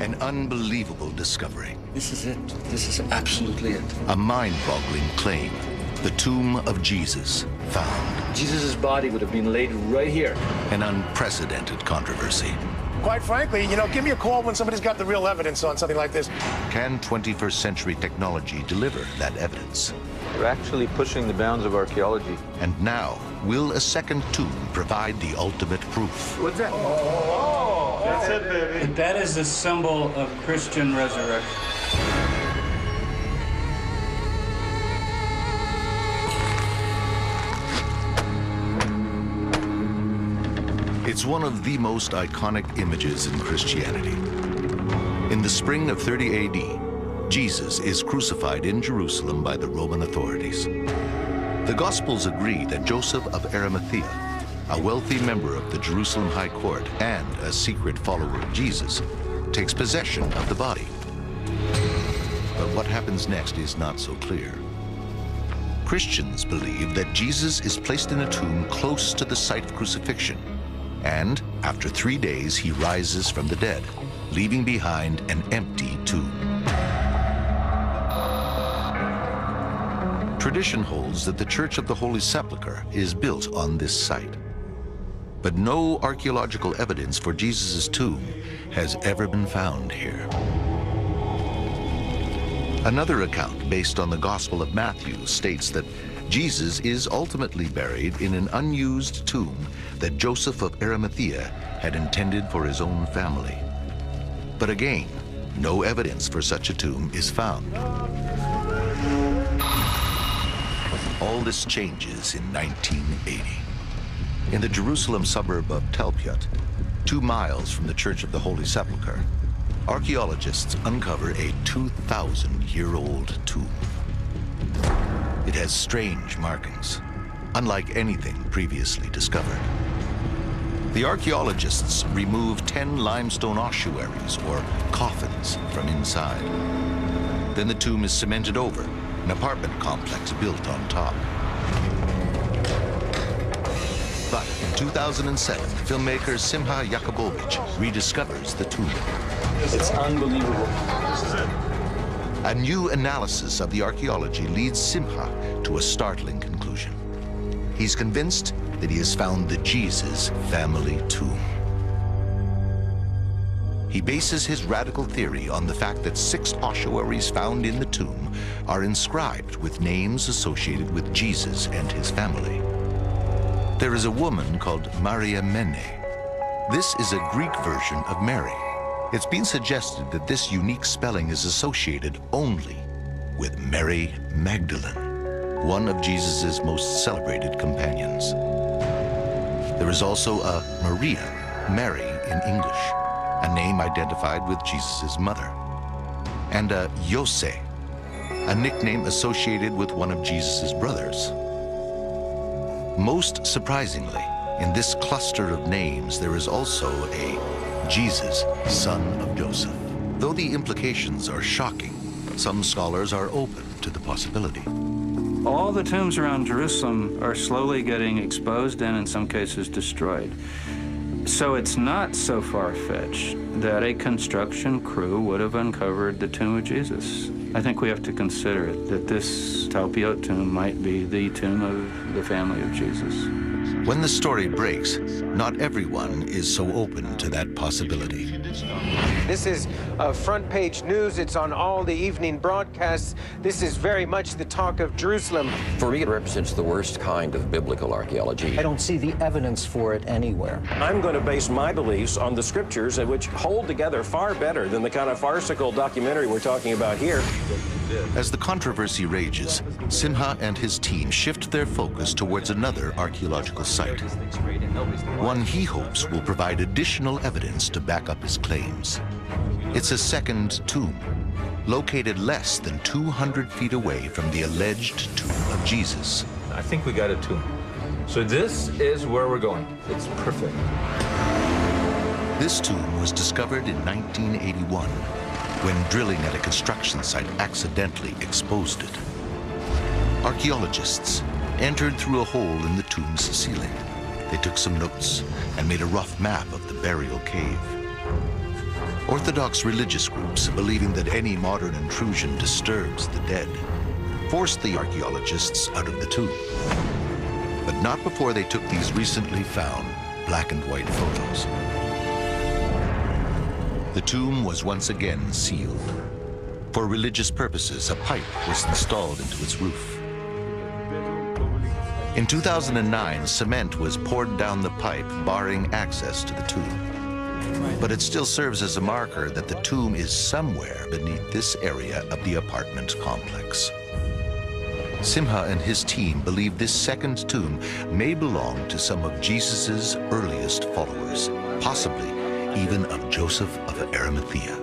An unbelievable discovery. This is it. This is absolutely it. A mind-boggling claim. The tomb of Jesus found. Jesus' body would have been laid right here. An unprecedented controversy. Quite frankly, give me a call when somebody's got the real evidence on something like this. Can 21st century technology deliver that evidence? We're actually pushing the bounds of archaeology. And now, will a second tomb provide the ultimate proof? What's that? Oh, that's it, baby. That is a symbol of Christian resurrection. It's one of the most iconic images in Christianity. In the spring of 30 AD, Jesus is crucified in Jerusalem by the Roman authorities. The Gospels agree that Joseph of Arimathea, a wealthy member of the Jerusalem High Court and a secret follower of Jesus, takes possession of the body. But what happens next is not so clear. Christians believe that Jesus is placed in a tomb close to the site of crucifixion, and after 3 days, he rises from the dead, leaving behind an empty tomb. Tradition holds that the Church of the Holy Sepulchre is built on this site. But no archaeological evidence for Jesus' tomb has ever been found here. Another account based on the Gospel of Matthew states that Jesus is ultimately buried in an unused tomb that Joseph of Arimathea had intended for his own family. But again, no evidence for such a tomb is found. All this changes in 1980. In the Jerusalem suburb of Tel Aviv, 2 miles from the Church of the Holy Sepulchre, archaeologists uncover a 2,000-year-old tomb. It has strange markings, unlike anything previously discovered. The archaeologists remove 10 limestone ossuaries, or coffins, from inside. Then the tomb is cemented over, an apartment complex built on top. But in 2007, filmmaker Simha Yakubovich rediscovers the tomb. It's unbelievable. This is it. A new analysis of the archaeology leads Simha to a startling conclusion. He's convinced that he has found the Jesus family tomb. He bases his radical theory on the fact that 6 ossuaries found in the tomb are inscribed with names associated with Jesus and his family. There is a woman called Maria Mene. This is a Greek version of Mary. It's been suggested that this unique spelling is associated only with Mary Magdalene, one of Jesus' most celebrated companions. There is also a Maria, Mary in English, a name identified with Jesus' mother, and a Jose, a nickname associated with one of Jesus' brothers. Most surprisingly, in this cluster of names, there is also a Jesus, son of Joseph. Though the implications are shocking, some scholars are open to the possibility. All the tombs around Jerusalem are slowly getting exposed and in some cases destroyed. So it's not so far-fetched that a construction crew would have uncovered the tomb of Jesus. I think we have to consider it, that this Talpiot tomb might be the tomb of the family of Jesus. When the story breaks, not everyone is so open to that possibility. This is front page news. It's on all the evening broadcasts. This is very much the talk of Jerusalem. For me, it represents the worst kind of biblical archaeology. I don't see the evidence for it anywhere. I'm going to base my beliefs on the scriptures, which hold together far better than the kind of farcical documentary we're talking about here. As the controversy rages, Simha and his team shift their focus towards another archaeological site, one he hopes will provide additional evidence to back up his claims. It's a second tomb, located less than 200 feet away from the alleged tomb of Jesus. I think we got a tomb. So this is where we're going. It's perfect. This tomb was discovered in 1981 when drilling at a construction site accidentally exposed it. Archaeologists entered through a hole in the tomb's ceiling. They took some notes and made a rough map of the burial cave. Orthodox religious groups, believing that any modern intrusion disturbs the dead, forced the archaeologists out of the tomb. But not before they took these recently found black and white photos. The tomb was once again sealed. For religious purposes, a pipe was installed into its roof. In 2009, cement was poured down the pipe, barring access to the tomb. But it still serves as a marker that the tomb is somewhere beneath this area of the apartment complex. Simha and his team believe this second tomb may belong to some of Jesus's earliest followers, possibly even of Joseph of Arimathea.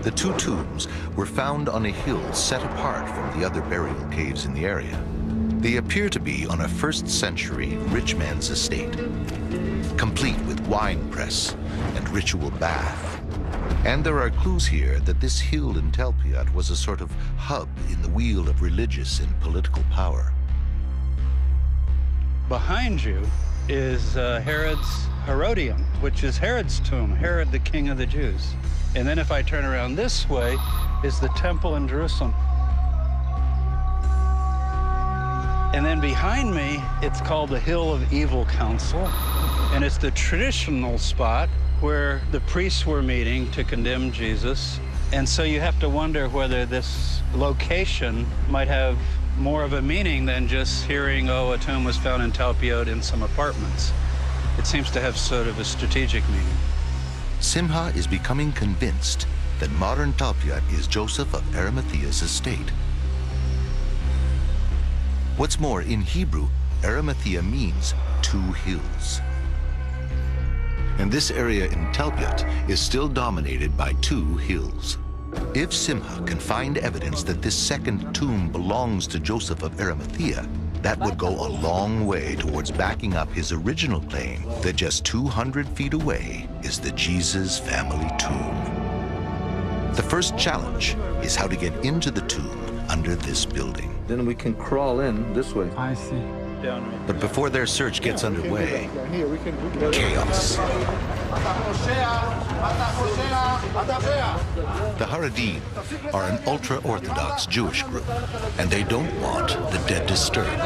The two tombs were found on a hill set apart from the other burial caves in the area. They appear to be on a first-century rich man's estate, complete with wine press and ritual bath. And there are clues here that this hill in Talpiot was a sort of hub in the wheel of religious and political power. Behind you is Herod's Herodium, which is Herod's tomb, Herod the king of the Jews. And then if I turn around this way is the temple in Jerusalem. And then behind me, it's called the Hill of Evil Council. And it's the traditional spot where the priests were meeting to condemn Jesus. And so you have to wonder whether this location might have more of a meaning than just hearing, oh, a tomb was found in Talpiot in some apartments. It seems to have sort of a strategic meaning. Simha is becoming convinced that modern Talpiot is Joseph of Arimathea's estate. What's more, in Hebrew, Arimathea means two hills. And this area in Talpiot is still dominated by two hills. If Simha can find evidence that this second tomb belongs to Joseph of Arimathea, that would go a long way towards backing up his original claim that just 200 feet away is the Jesus family tomb. The first challenge is how to get into the tomb under this building. Then we can crawl in this way. I see. But before their search gets underway, chaos. The Haredim are an ultra-Orthodox Jewish group, and they don't want the dead disturbed.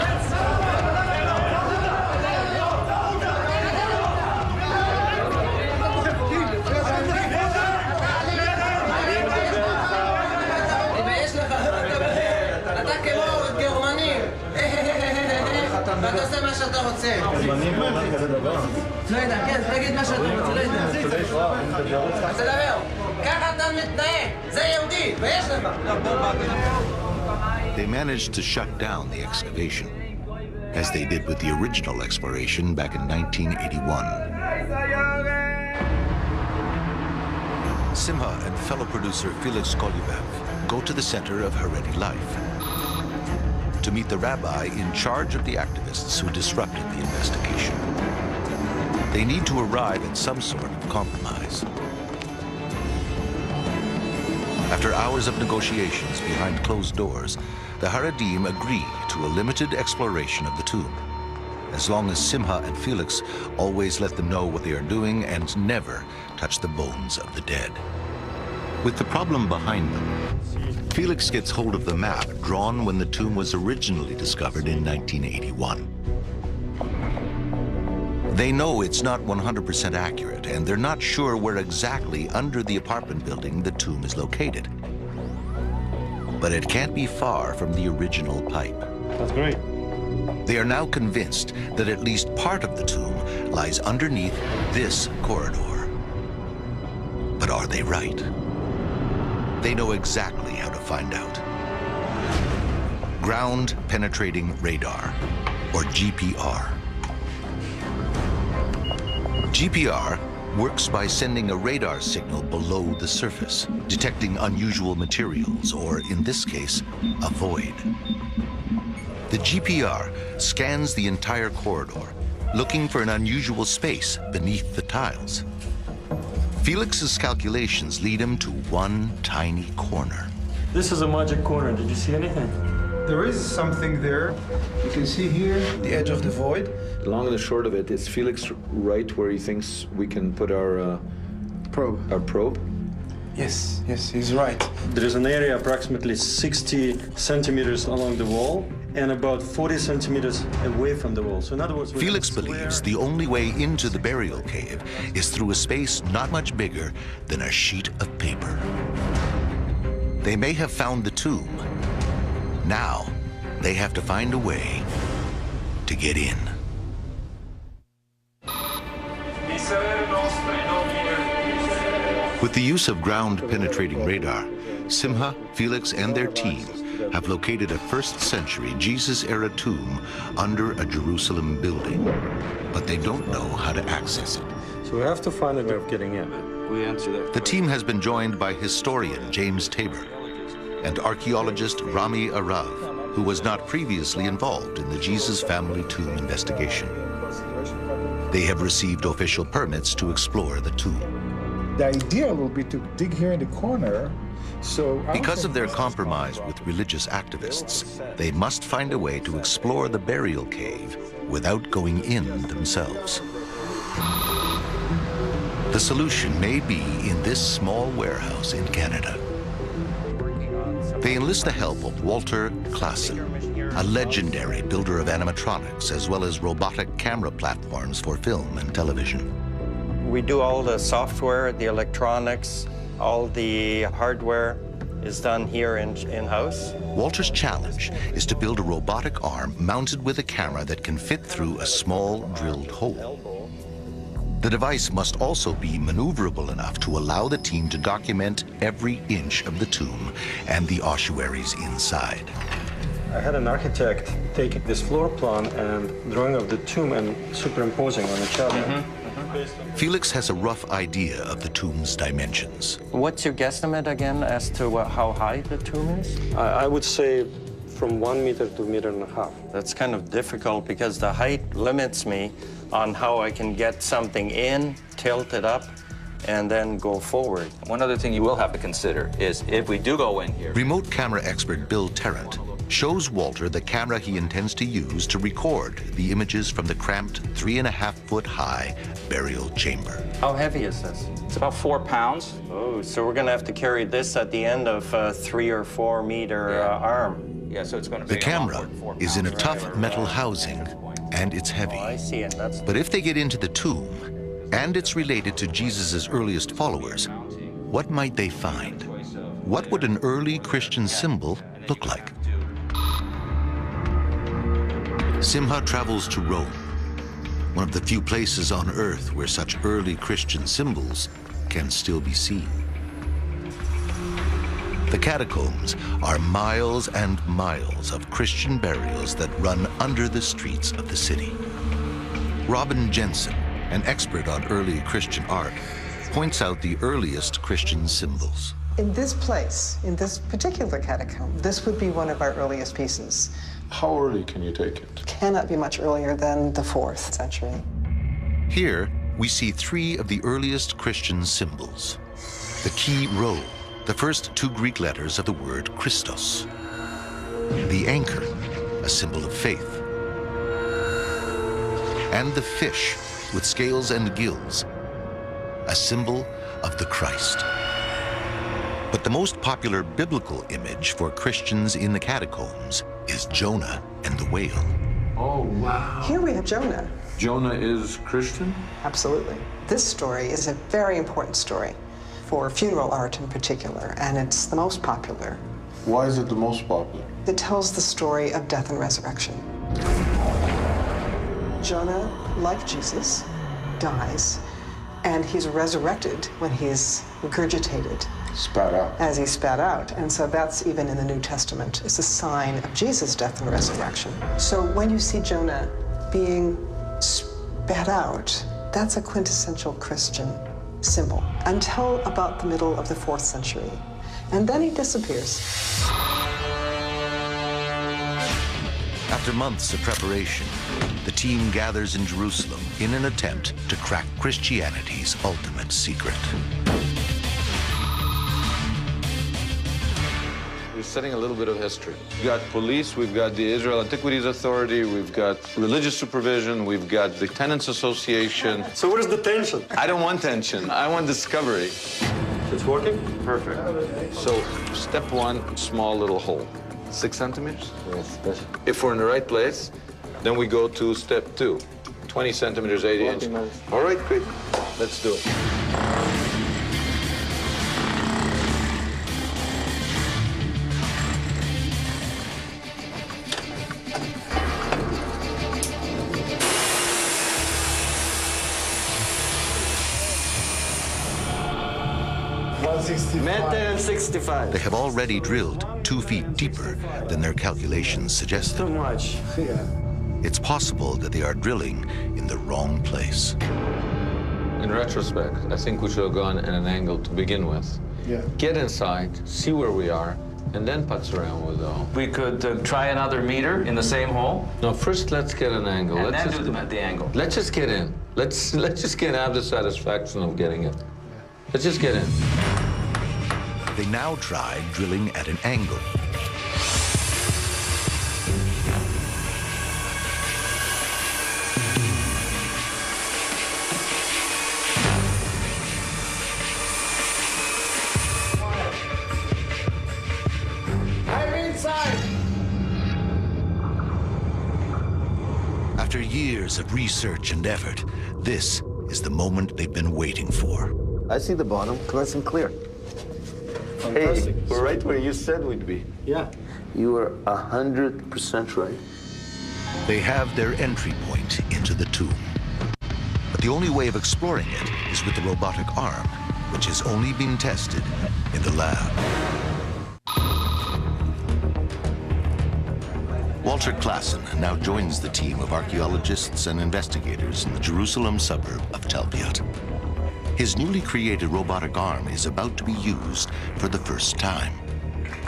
They managed to shut down the excavation, as they did with the original exploration back in 1981. Simha and fellow producer Felix Kolyubev go to the center of Haredi life to meet the rabbi in charge of the activists who disrupted the investigation. They need to arrive at some sort of compromise. After hours of negotiations behind closed doors, the Haredim agree to a limited exploration of the tomb, as long as Simha and Felix always let them know what they are doing and never touch the bones of the dead. With the problem behind them, Felix gets hold of the map drawn when the tomb was originally discovered in 1981. They know it's not 100% accurate, and they're not sure where exactly under the apartment building the tomb is located. But it can't be far from the original pipe. That's great. They are now convinced that at least part of the tomb lies underneath this corridor. But are they right? They know exactly how to find out. Ground Penetrating Radar, or GPR. GPR works by sending a radar signal below the surface, detecting unusual materials, or in this case, a void. The GPR scans the entire corridor, looking for an unusual space beneath the tiles. Felix's calculations lead him to one tiny corner. This is a magic corner. Did you see anything? There is something there. You can see here the edge of the void. The long and the short of it is Felix right where he thinks we can put our probe. A probe? Yes, yes, he's right. There is an area approximately 60 centimeters along the wall and about 40 centimeters away from the wall. So in other words, Felix believes the only way into the burial cave is through a space not much bigger than a sheet of paper. They may have found the tomb. Now, they have to find a way to get in. With the use of ground-penetrating radar, Simha, Felix, and their team have located a first-century Jesus-era tomb under a Jerusalem building, but they don't know how to access it. So we have to find a way of getting in. We answer that. The team has been joined by historian James Tabor and archaeologist Rami Arav, who was not previously involved in the Jesus family tomb investigation. They have received official permits to explore the tomb. The idea will be to dig here in the corner. So because of their compromise with religious activists, they must find a way to explore the burial cave without going in themselves. The solution may be in this small warehouse in Canada. They enlist the help of Walter Klassen, a legendary builder of animatronics as well as robotic camera platforms for film and television. We do all the software, the electronics, all the hardware is done here in-house. Walter's challenge is to build a robotic arm mounted with a camera that can fit through a small drilled hole. The device must also be maneuverable enough to allow the team to document every inch of the tomb and the ossuaries inside. I had an architect taking this floor plan and drawing of the tomb and superimposing on each other. Felix has a rough idea of the tomb's dimensions. What's your guesstimate again as to how high the tomb is? I would say from 1 meter to 1.5 meters. That's kind of difficult because the height limits me on how I can get something in, tilt it up, and then go forward. One other thing you will have to consider is if we do go in here. Remote camera expert Bill Tarrant shows Walter the camera he intends to use to record the images from the cramped 3.5-foot-high burial chamber. How heavy is this? It's about 4 pounds. Oh, so we're going to have to carry this at the end of a 3 or 4 meter arm. Yeah, so it's going to be. The camera is in a tough metal housing, and it's heavy. Oh, I see it. But if they get into the tomb, and it's related to Jesus' earliest followers, what might they find? What would an early Christian symbol look like? Simha travels to Rome, one of the few places on Earth where such early Christian symbols can still be seen. The catacombs are miles and miles of Christian burials that run under the streets of the city. Robin Jensen, an expert on early Christian art, points out the earliest Christian symbols. In this place, in this particular catacomb, this would be one of our earliest pieces. How early can you take it? Cannot be much earlier than the 4th century. Here, we see 3 of the earliest Christian symbols. The key rho, the first 2 Greek letters of the word Christos. The anchor, a symbol of faith. And the fish, with scales and gills, a symbol of the Christ. But the most popular biblical image for Christians in the catacombs is Jona and the whale. Oh, wow. Here we have Jona. Jona is Christian? Absolutely. This story is a very important story for funeral art in particular, and it's the most popular. Why is it the most popular? It tells the story of death and resurrection. Jona, like Jesus, dies, and he's resurrected when he's regurgitated. Spat out. As he's spat out. And so that's even in the New Testament. It's a sign of Jesus' death and resurrection. So when you see Jona being spat out, that's a quintessential Christian symbol until about the middle of the 4th century. And then he disappears. After months of preparation, the team gathers in Jerusalem in an attempt to crack Christianity's ultimate secret. setting a little bit of history. We've got police, we've got the Israel Antiquities Authority, we've got religious supervision, we've got the Tenants Association. So what is the tension? I don't want tension. I want discovery. It's working? Perfect. So step one, small little hole. 6 centimeters? Yes. If we're in the right place, then we go to step 2. 20 centimeters, 80 inches. All right, great. Let's do it. They have already drilled 2 feet deeper than their calculations suggested. Too much. It's possible that they are drilling in the wrong place. In retrospect, I think we should have gone at an angle to begin with. Yeah. Get inside, see where we are, and then putz around with the hole. We could try another meter in the same hole. No, first let's get an angle. And let's then just, do them at the angle. Let's just get in. Let's just have the satisfaction of getting in. Let's just get in. They now try drilling at an angle. I'm inside. After years of research and effort, this is the moment they've been waiting for. I see the bottom, nice and clear. Fantastic. Hey, we're right where you said we'd be. Yeah. You were 100% right. They have their entry point into the tomb. But the only way of exploring it is with the robotic arm, which has only been tested in the lab. Walter Klassen now joins the team of archaeologists and investigators in the Jerusalem suburb of Talpiot. His newly created robotic arm is about to be used for the first time.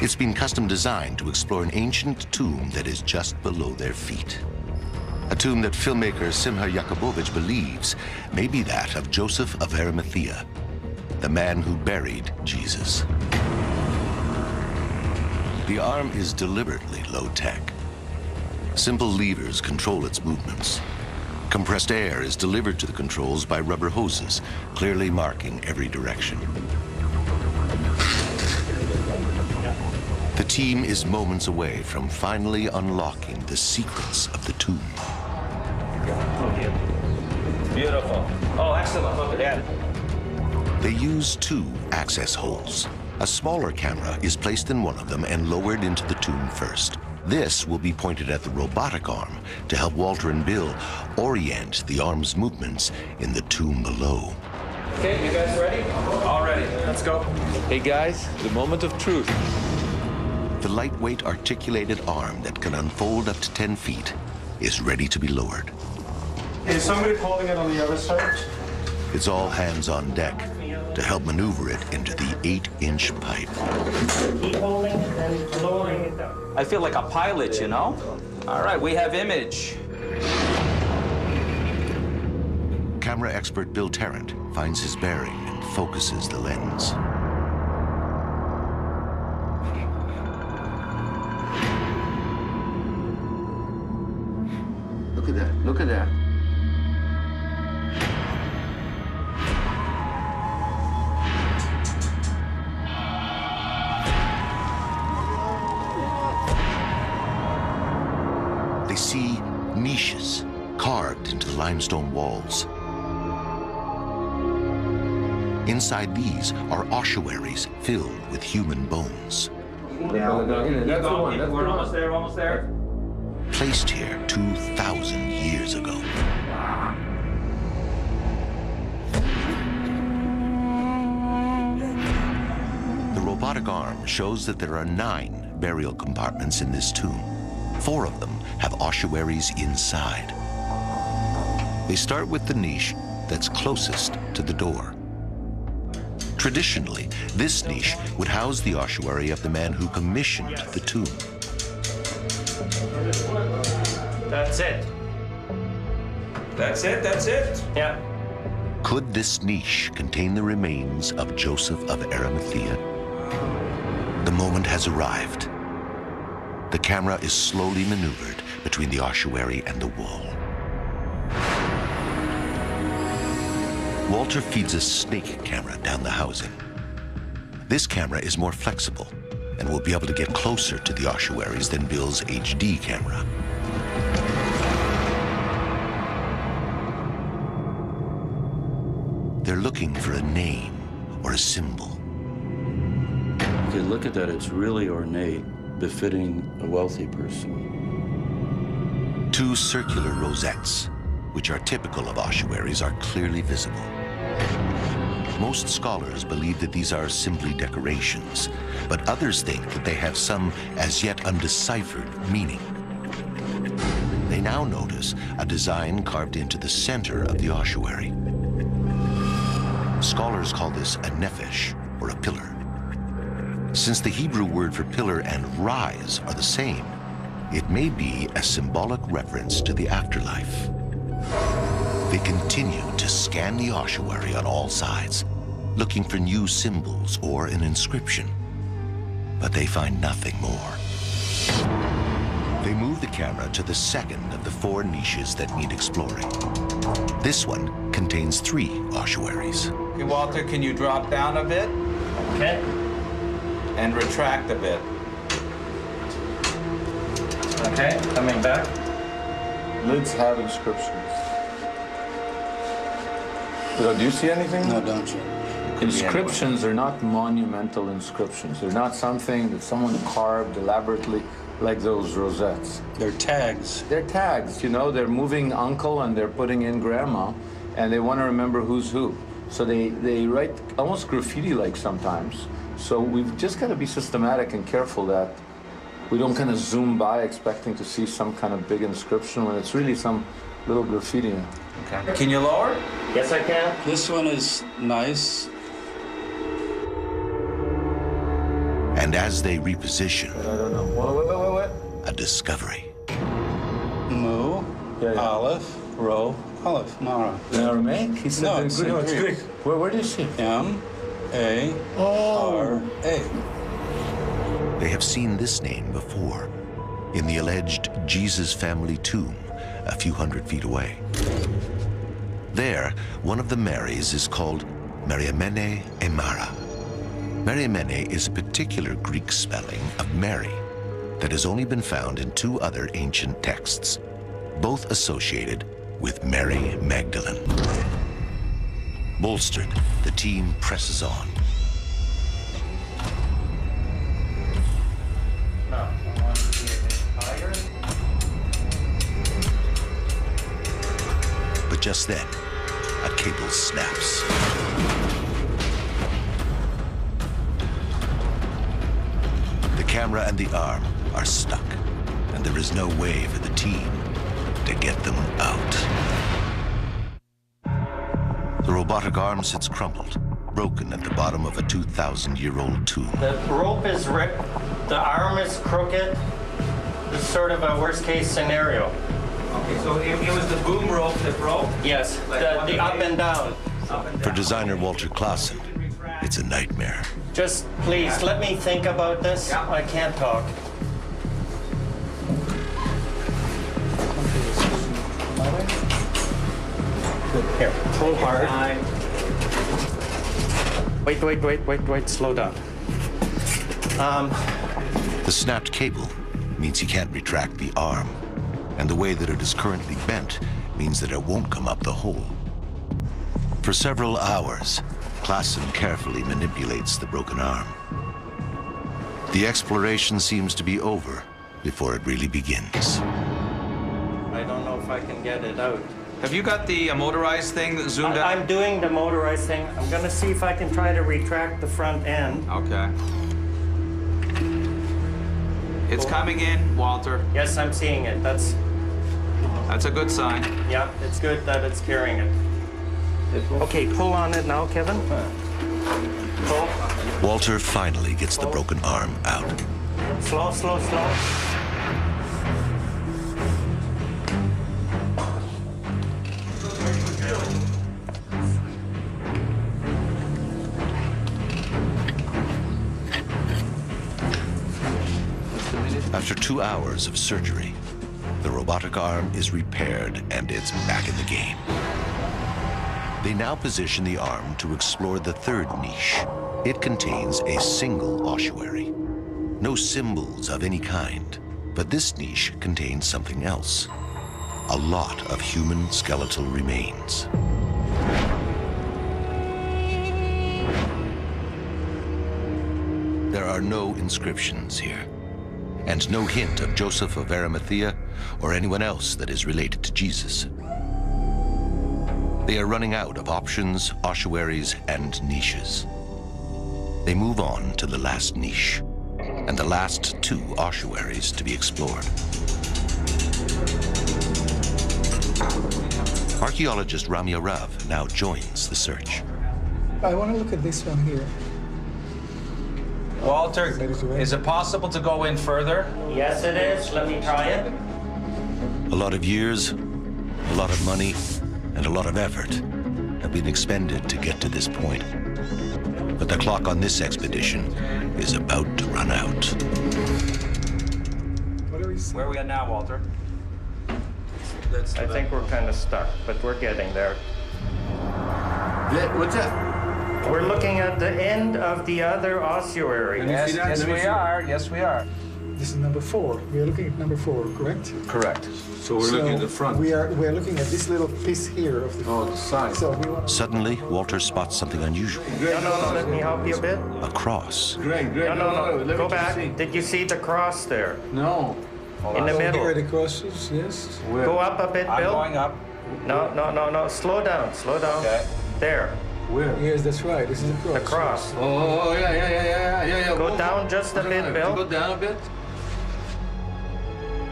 It's been custom designed to explore an ancient tomb that is just below their feet. A tomb that filmmaker Simha Yakubovich believes may be that of Joseph of Arimathea, the man who buried Jesus. The arm is deliberately low-tech. Simple levers control its movements. Compressed air is delivered to the controls by rubber hoses, clearly marking every direction. The team is moments away from finally unlocking the secrets of the tomb. Beautiful. Oh, excellent. Look at that. They use 2 access holes. A smaller camera is placed in one of them and lowered into the tomb first. This will be pointed at the robotic arm to help Walter and Bill orient the arm's movements in the tomb below. Okay, you guys ready? All ready. Let's go. Hey guys, the moment of truth. The lightweight articulated arm that can unfold up to 10 feet is ready to be lowered. Is somebody holding it on the other side? It's all hands on deck to help maneuver it into the 8-inch pipe. Keep holding it and lowering it down. I feel like a pilot, you know? All right, we have image. Camera expert Bill Tarrant finds his bearing and focuses the lens. Look at that, look at that. They see niches carved into the limestone walls. Inside these are ossuaries filled with human bones. We're almost there, almost there. Placed here 2,000 years ago. The robotic arm shows that there are 9 burial compartments in this tomb. 4 of them have ossuaries inside. They start with the niche that's closest to the door. Traditionally, this niche would house the ossuary of the man who commissioned the tomb. That's it. That's it, that's it. Yeah. Could this niche contain the remains of Joseph of Arimathea? The moment has arrived. The camera is slowly maneuvered between the ossuary and the wall. Walter feeds a snake camera down the housing. This camera is more flexible and will be able to get closer to the ossuaries than Bill's HD camera. They're looking for a name or a symbol. You can look at that, it's really ornate, befitting a wealthy person. 2 circular rosettes, which are typical of ossuaries, are clearly visible. Most scholars believe that these are simply decorations, but others think that they have some as yet undeciphered meaning. They now notice a design carved into the center of the ossuary. Scholars call this a nephesh, or a pillar. Since the Hebrew word for pillar and rise are the same, it may be a symbolic reference to the afterlife. They continue to scan the ossuary on all sides, looking for new symbols or an inscription. But they find nothing more. They move the camera to the second of the 4 niches that need exploring. This one contains 3 ossuaries. Okay, Walter, can you drop down a bit? Okay. And retract a bit. Okay, coming back. Lids have inscriptions. Do you see anything? No, don't you? Inscriptions are not monumental inscriptions. They're not something that someone carved elaborately like those rosettes. They're tags. They're tags, you know, they're moving uncle and they're putting in grandma, and they want to remember who's who. So they write almost graffiti-like sometimes. So we've just got to be systematic and careful that we don't kind of zoom by expecting to see some kind of big inscription when it's really some little graffiti. Okay. Can you lower? Yes, I can. This one is nice. And as they reposition, I don't know. Wait. a discovery. Mu, Aleph, Ro, Aleph, Mara. Aramaic? He said No, it's in Greek. Where do you see? M-A-R-A. They have seen this name before in the alleged Jesus family tomb a few hundred feet away. There, one of the Marys is called Mariamene Emara. Mariamene is a particular Greek spelling of Mary that has only been found in 2 other ancient texts, both associated with Mary Magdalene. Bolstered, the team presses on. But just then, a cable snaps. The camera and the arm are stuck, and there is no way for the team to get them out. The robotic arm sits crumpled, broken at the bottom of a 2,000-year-old tomb. The rope is ripped, the arm is crooked. It's sort of a worst-case scenario. Okay, so it was the boom rope that broke? Yes, the up and down. For designer Walter Clausen, it's a nightmare. Just please, let me think about this. I can't talk. Good. Here, pull hard. Wait, slow down. The snapped cable means he can't retract the arm, and the way that it is currently bent means that it won't come up the hole. For several hours, Clausen carefully manipulates the broken arm. The exploration seems to be over before it really begins. I don't know if I can get it out. Have you got the motorized thing that zoomed out? I'm doing the motorized thing. I'm gonna see if I can try to retract the front end. Okay. It's coming in, Walter. Yes, I'm seeing it. That's a good sign. Yeah, it's good that it's carrying it. Okay, pull on it now, Kevin. Pull. Walter finally gets the broken arm out. Slow. After 2 hours of surgery, the robotic arm is repaired and it's back in the game. They now position the arm to explore the third niche. It contains a single ossuary. No symbols of any kind, but this niche contains something else. A lot of human skeletal remains. There are no inscriptions here, and no hint of Joseph of Arimathea or anyone else that is related to Jesus. They are running out of options, ossuaries, and niches. They move on to the last niche, and the last 2 ossuaries to be explored. Archaeologist Rami Arav now joins the search. I want to look at this one here. Walter, is it possible to go in further? Yes, it is. Let me try it. A lot of years, a lot of money, and a lot of effort have been expended to get to this point. But the clock on this expedition is about to run out. Where are we at now, Walter? I think we're kind of stuck, but we're getting there. What's that? We're looking at the end of the other ossuary. Yes, we are. Yes, we are. This is number 4. We are looking at number 4, correct? Correct. So we're looking at the front. We are looking at this little piece here of the the side. So we want Suddenly, Walter spots something unusual. No, let me help you a bit. A cross. Greg, No, let go me back. see. Did you see the cross there? No. In the middle. Here are the crosses, yes. Where? Go up a bit, I'm Bill. going up. No. Slow down. Okay. There. Where? Yes, that's right. This is a cross. The cross. Oh, yeah. Go down just a bit, Bill. Go down a bit.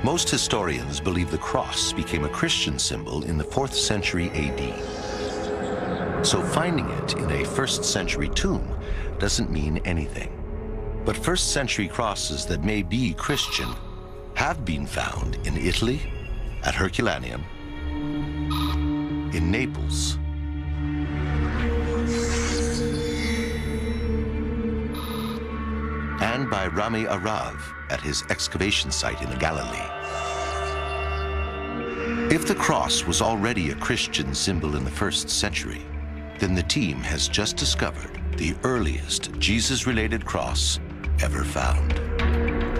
Most historians believe the cross became a Christian symbol in the 4th century AD. So finding it in a 1st century tomb doesn't mean anything. But 1st century crosses that may be Christian have been found in Italy, at Herculaneum, in Naples, and by Rami Arav at his excavation site in the Galilee. If the cross was already a Christian symbol in the 1st century, then the team has just discovered the earliest Jesus-related cross ever found.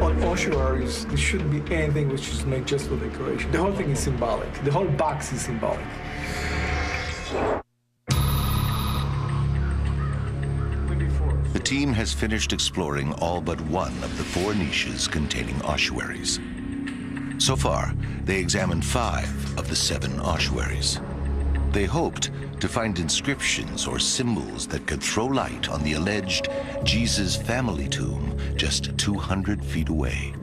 On ossuaries, there shouldn't be anything which is made just for decoration. The whole thing is symbolic. The whole box is symbolic. The team has finished exploring all but one of the 4 niches containing ossuaries. So far, they examined 5 of the 7 ossuaries. They hoped to find inscriptions or symbols that could throw light on the alleged Jesus family tomb just 200 feet away.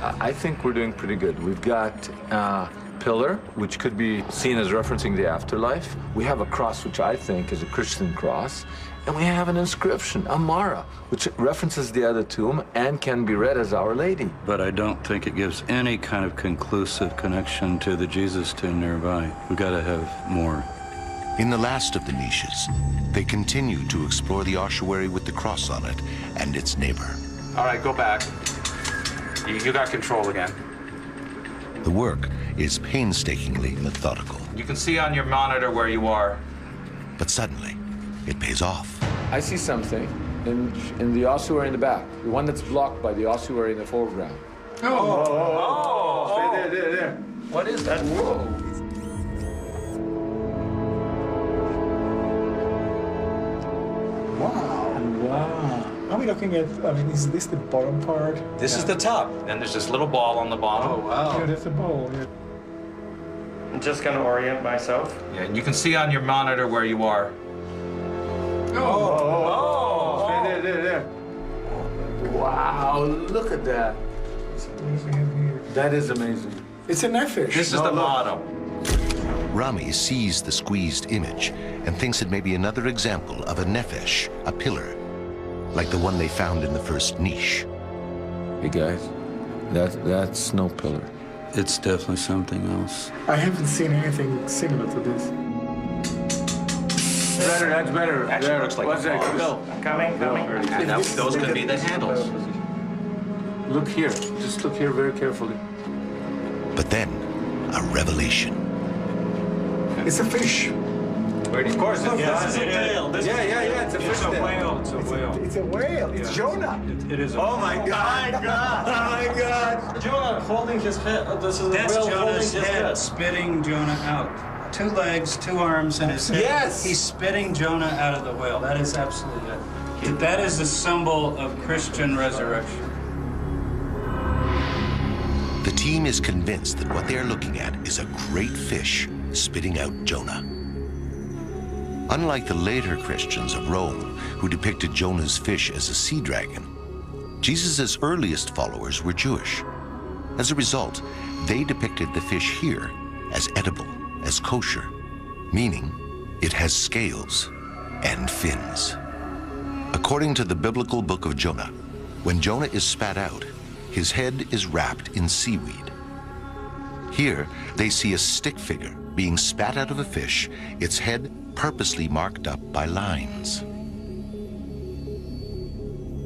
I think we're doing pretty good. We've got a pillar, which could be seen as referencing the afterlife. We have a cross, which I think is a Christian cross. And we have an inscription, a marak, which references the other tomb and can be read as Our Lady. But I don't think it gives any kind of conclusive connection to the Jesus tomb nearby. We've got to have more. In the last of the niches, they continue to explore the ossuary with the cross on it and its neighbor. All right, go back. You got control again. The work is painstakingly methodical. You can see on your monitor where you are. But suddenly, it pays off. I see something in the ossuary in the back, the one that's blocked by the ossuary in the foreground. Oh. There. What is that? Whoa. Wow. Are we looking at, is this the bottom part? This is the top. And there's this little ball on the bottom. Oh, wow. Yeah, that's the ball. Yeah. I'm just going to orient myself. Yeah, and you can see on your monitor where you are. There. Wow, look at that. That is amazing. It's a nefesh. This is the bottom. Rami sees the squeezed image and thinks it may be another example of a nefesh, a pillar, like the one they found in the first niche. Hey guys, that's no pillar. It's definitely something else. I haven't seen anything similar to this. That's better. Actually, There. looks like What's a that? box. Bill. Coming. And those could be the handles. Look here. Just look here very carefully. But then, a revelation. It's a fish. Wait, of course, Look, yeah, this is a whale. It's a fish. It's a whale. It's a whale. It's a whale. It's Jona. It is a Oh my God! Oh my God! Jonah holding his head. This is That's a whale holding Jonah's his head, head. spitting Jonah out. 2 legs, 2 arms, and his head. Yes! He's spitting Jonah out of the whale. That is absolutely it. That is the symbol of Christian resurrection. The team is convinced that what they are looking at is a great fish spitting out Jonah. Unlike the later Christians of Rome, who depicted Jonah's fish as a sea dragon, Jesus' earliest followers were Jewish. As a result, they depicted the fish here as edible, as kosher, meaning it has scales and fins. According to the biblical book of Jonah, when Jonah is spat out, his head is wrapped in seaweed. Here, they see a stick figure being spat out of a fish, its head purposely marked up by lines.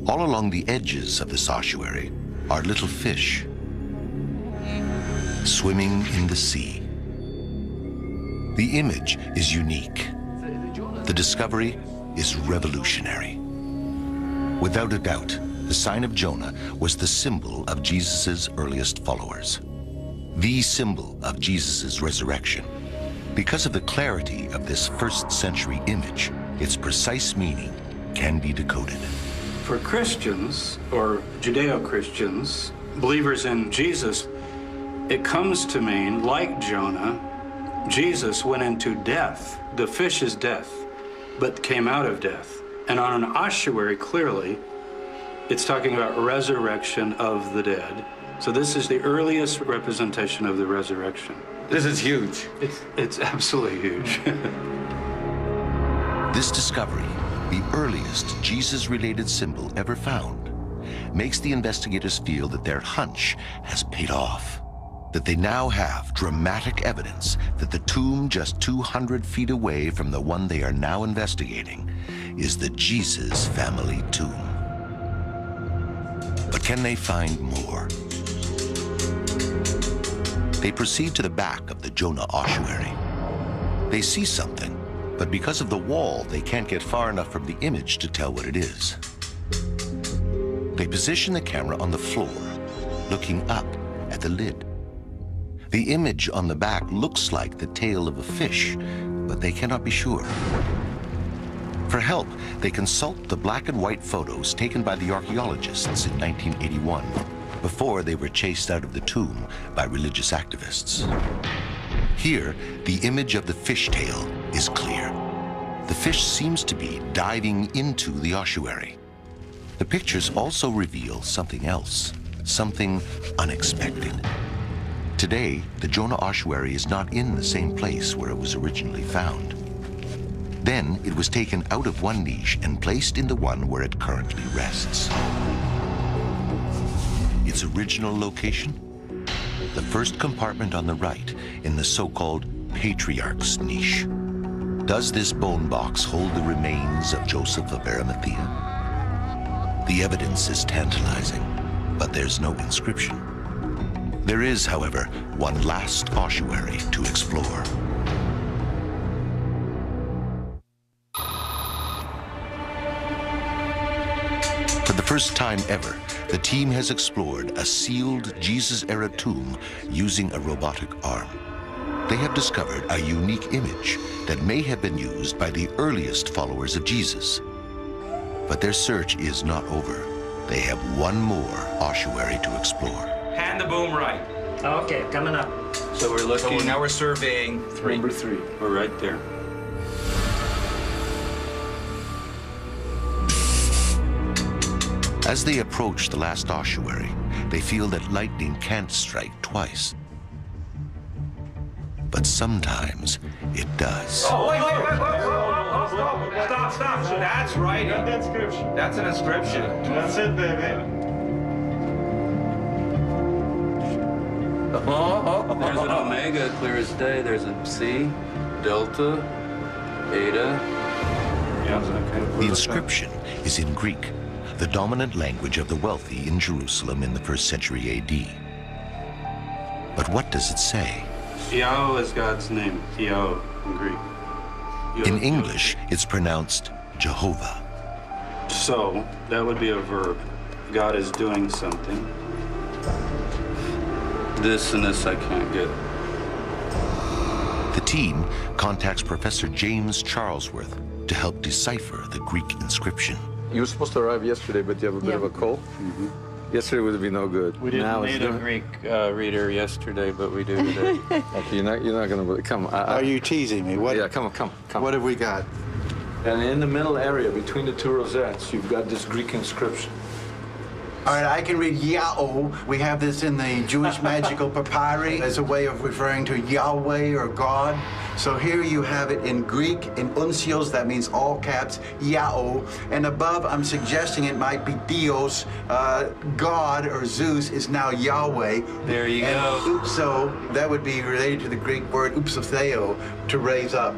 All along the edges of this ossuary are little fish swimming in the sea. The image is unique. The discovery is revolutionary. Without a doubt, the sign of Jonah was the symbol of Jesus' earliest followers, the symbol of Jesus' resurrection. Because of the clarity of this first-century image, its precise meaning can be decoded. For Christians, or Judeo-Christians, believers in Jesus, it comes to mean, like Jonah, Jesus went into death. The fish is death, but came out of death. And on an ossuary, clearly, it's talking about resurrection of the dead. So this is the earliest representation of the resurrection. This is huge. It's absolutely huge. This discovery, the earliest Jesus-related symbol ever found, makes the investigators feel that their hunch has paid off, that they now have dramatic evidence that the tomb just 200 feet away from the one they are now investigating is the Jesus family tomb. But can they find more? They proceed to the back of the Jonah ossuary. They see something, but because of the wall, they can't get far enough from the image to tell what it is. They position the camera on the floor, looking up at the lid. The image on the back looks like the tail of a fish, but they cannot be sure. For help, they consult the black and white photos taken by the archaeologists in 1981, before they were chased out of the tomb by religious activists. Here, the image of the fish tail is clear. The fish seems to be diving into the ossuary. The pictures also reveal something else, something unexpected. Today, the Jonah ossuary is not in the same place where it was originally found. Then, it was taken out of one niche and placed in the one where it currently rests. Its original location? The first compartment on the right in the so-called Patriarch's niche. Does this bone box hold the remains of Joseph of Arimathea? The evidence is tantalizing, but there's no inscription. There is, however, one last ossuary to explore. For the first time ever, the team has explored a sealed Jesus-era tomb using a robotic arm. They have discovered a unique image that may have been used by the earliest followers of Jesus. But their search is not over. They have one more ossuary to explore. Hand the boom right. Okay, coming up. So we're looking. So now we're surveying 3. Number 3. We're right there. As they approach the last ossuary, they feel that lightning can't strike twice. But sometimes it does. Oh, wait. Stop. So that's writing. That's inscription. That's an inscription. That's it, baby. There's an omega, clear as day. There's a C, delta, eta. The inscription is in Greek, the dominant language of the wealthy in Jerusalem in the 1st century AD. But what does it say? Yahweh is God's name, Yahweh in Greek. In English, it's pronounced Jehovah. So, that would be a verb. God is doing something. This and this I can't get. The team contacts Professor James Charlesworth to help decipher the Greek inscription. You were supposed to arrive yesterday, but you have a bit of a cold? Yesterday would be no good. We didn't need a Greek reader yesterday, but we do today. Okay, you're not going to come. Are you teasing me? What? Yeah, come on. What have we got? And in the middle area, between the two rosettes, you've got this Greek inscription. All right, I can read Yahweh. We have this in the Jewish magical papyri as a way of referring to Yahweh or God. So here you have it in Greek, in uncials, that means all caps, Yahweh. And above, I'm suggesting it might be Dios, God or Zeus is now Yahweh. There you go. Upso, that would be related to the Greek word upsotheo, to raise up.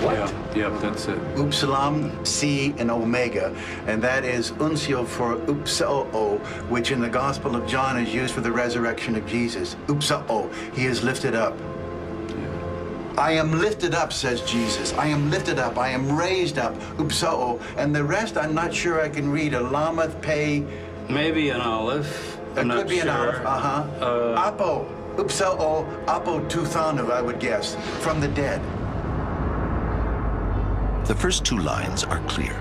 What? Yep, that's it. Upsilon, C, and Omega. And that is uncial for upsao, which in the Gospel of John is used for the resurrection of Jesus. Upsao, he is lifted up. I am lifted up, says Jesus. I am lifted up. I am raised up. Upsao. And the rest, I'm not sure I can read. A lamath, pei. Maybe an olive. It could be an olive. Apo. Upsao. Apo tuthanu, I would guess. From the dead. The first two lines are clear.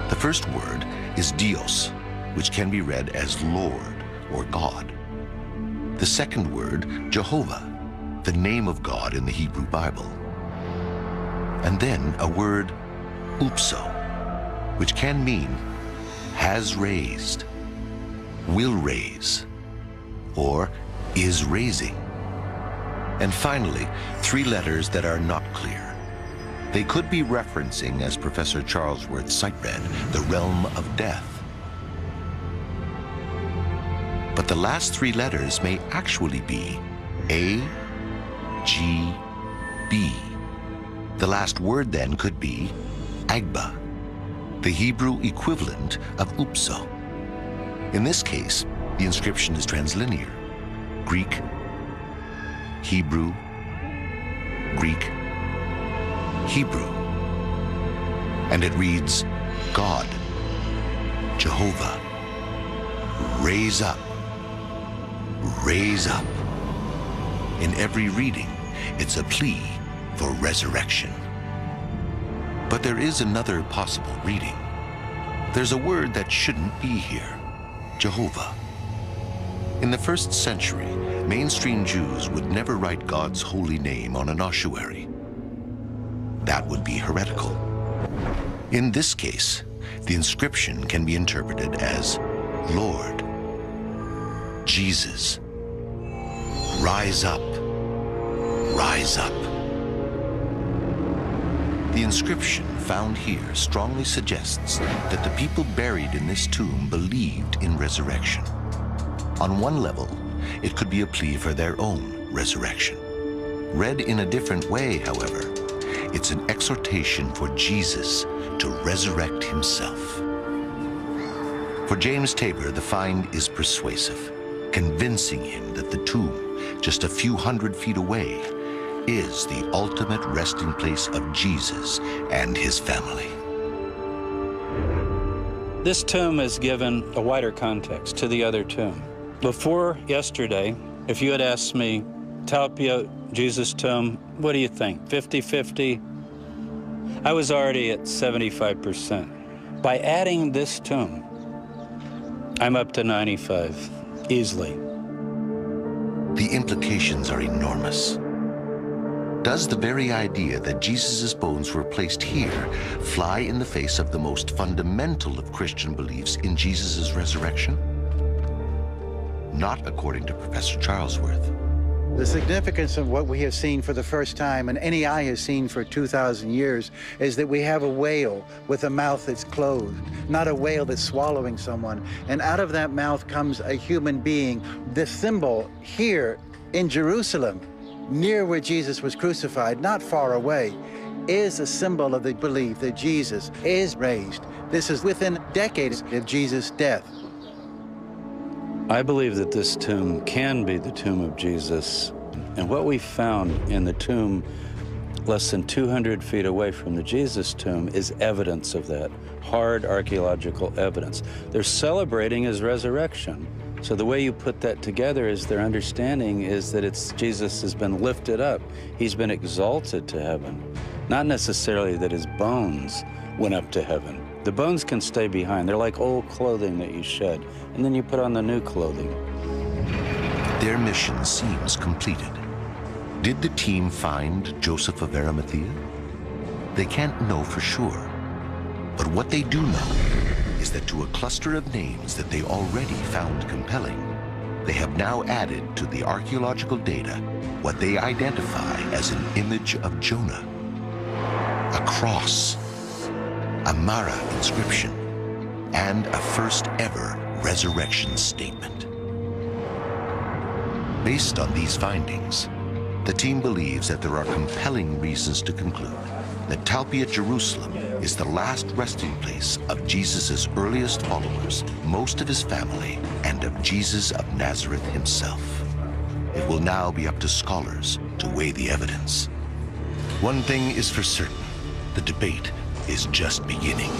The first word is Dios, which can be read as Lord or God. The second word, Jehovah, the name of God in the Hebrew Bible. And then a word, upso, which can mean has raised, will raise, or is raising. And finally, three letters that are not clear. They could be referencing, as Professor Charlesworth sight read, the realm of death. But the last three letters may actually be A, G, B. The last word then could be Agba, the Hebrew equivalent of upso. In this case, the inscription is translinear. Greek, Hebrew, Greek, Hebrew. And it reads, God, Jehovah, raise up, raise up. In every reading, it's a plea for resurrection. But there is another possible reading. There's a word that shouldn't be here, Jehovah. In the 1st century, mainstream Jews would never write God's holy name on an ossuary. That would be heretical. In this case, the inscription can be interpreted as Lord, Jesus, rise up, rise up. The inscription found here strongly suggests that the people buried in this tomb believed in resurrection. On one level, it could be a plea for their own resurrection. Read in a different way, however, it's an exhortation for Jesus to resurrect himself. For James Tabor, the find is persuasive, convincing him that the tomb, just a few hundred feet away, is the ultimate resting place of Jesus and his family. This tomb is given a wider context to the other tomb. Before yesterday, if you had asked me, Talpia, Jesus' tomb, what do you think, 50-50? I was already at 75%. By adding this tomb, I'm up to 95, easily. The implications are enormous. Does the very idea that Jesus' bones were placed here fly in the face of the most fundamental of Christian beliefs in Jesus' resurrection? Not according to Professor Charlesworth. The significance of what we have seen for the first time, and any eye has seen for 2,000 years, is that we have a whale with a mouth that's closed, not a whale that's swallowing someone. And out of that mouth comes a human being. The symbol here in Jerusalem, near where Jesus was crucified, not far away, is a symbol of the belief that Jesus is raised, This is within decades of Jesus' death. I believe that this tomb can be the tomb of Jesus. And what we found in the tomb less than 200 feet away from the Jesus tomb is evidence of that, hard archaeological evidence. They're celebrating his resurrection. So the way you put that together is their understanding is that Jesus has been lifted up. He's been exalted to heaven. Not necessarily that his bones went up to heaven. The bones can stay behind. They're like old clothing that you shed, and then you put on the new clothing. Their mission seems completed. Did the team find Joseph of Arimathea? They can't know for sure. But what they do know is that to a cluster of names that they already found compelling, they have now added to the archaeological data what they identify as an image of Jona, a cross, a marak inscription, and a first ever resurrection statement. Based on these findings, the team believes that there are compelling reasons to conclude that Talpiot Jerusalem is the last resting place of Jesus' earliest followers, most of his family, and of Jesus of Nazareth himself. It will now be up to scholars to weigh the evidence. One thing is for certain, the debate is just beginning.